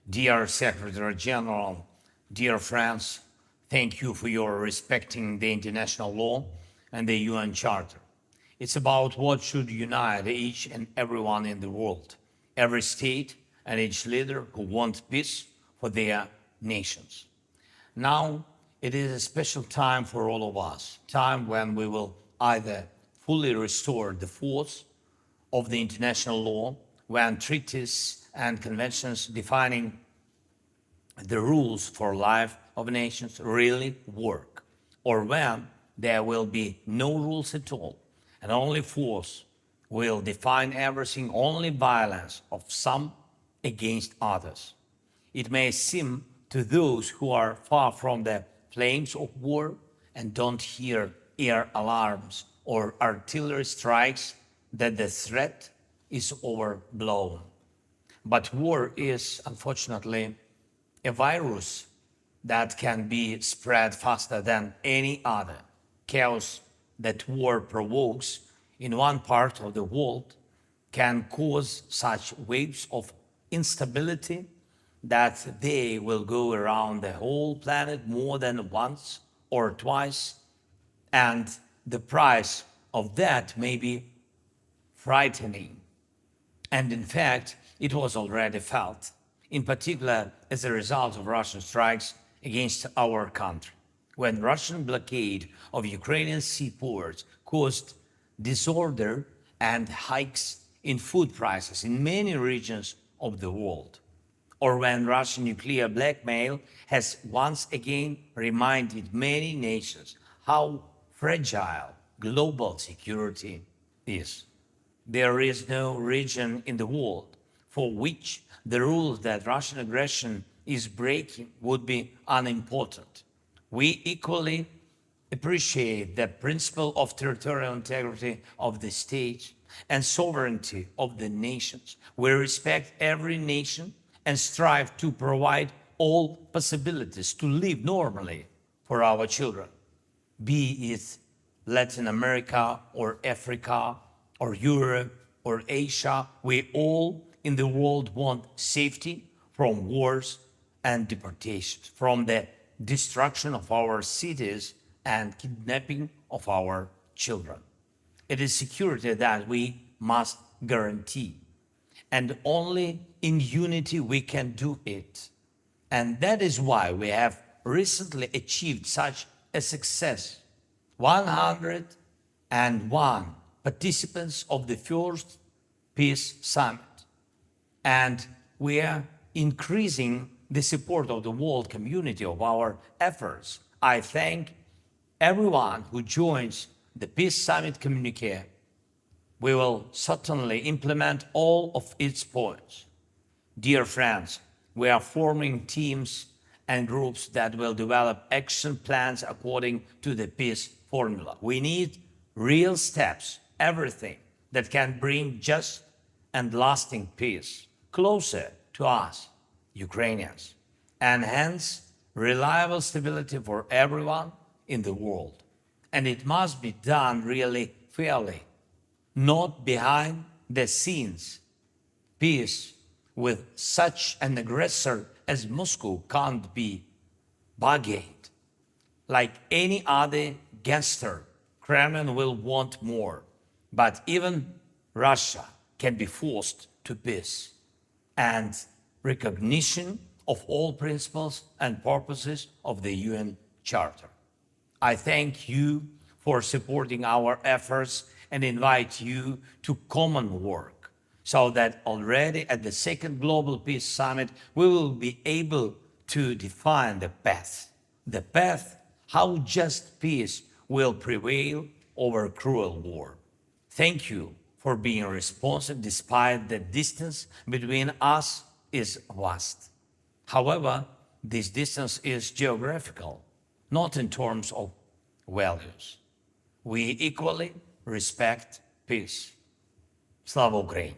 Dear Secretary General, dear friends, thank you for your respecting the international law and the UN Charter. It's about what should unite each and everyone in the world, every state and each leader who wants peace for their nations. Now, it is a special time for all of us, time when we will either fully restore the force of the international law, when treaties and conventions defining the rules for life of nations really work, or when there will be no rules at all, and only force will define everything, only violence of some against others. It may seem to those who are far from the flames of war and don't hear air alarms or artillery strikes that the threat is overblown. But war is, unfortunately, a virus that can be spread faster than any other. Chaos that war provokes in one part of the world can cause such waves of instability that they will go around the whole planet more than once or twice, and the price of that may be frightening. And in fact, it was already felt, in particular as a result of Russian strikes against our country, when Russian blockade of Ukrainian seaports caused disorder and hikes in food prices in many regions of the world, or when Russian nuclear blackmail has once again reminded many nations how fragile global security is. There is no region in the world for which the rules that Russian aggression is breaking would be unimportant. We equally appreciate the principle of territorial integrity of the state and sovereignty of the nations. We respect every nation and strive to provide all possibilities to live normally for our children, be it Latin America or Africa or Europe or Asia. We all in the world want safety from wars and deportations, from the destruction of our cities and kidnapping of our children. It is security that we must guarantee, and only in unity we can do it. And that is why we have recently achieved such a success. 101 participants of the first Peace Summit. And we are increasing the support of the world community of our efforts. I thank everyone who joins the Peace Summit communique. We will certainly implement all of its points. Dear friends, we are forming teams and groups that will develop action plans according to the peace formula. We need real steps, everything that can bring just and lasting peace closer to us, Ukrainians, and hence reliable stability for everyone in the world. And it must be done really fairly, not behind the scenes. Peace with such an aggressor as Moscow can't be bargained. Like any other gangster, Kremlin will want more, but even Russia can be forced to peace and recognition of all principles and purposes of the UN Charter. I thank you for supporting our efforts and invite you to common work so that already at the second Global Peace Summit, we will be able to define the path how just peace will prevail over cruel war. Thank you for being responsive despite the distance between us is vast. However, this distance is geographical, not in terms of values. We equally respect peace. Slava Ukraini!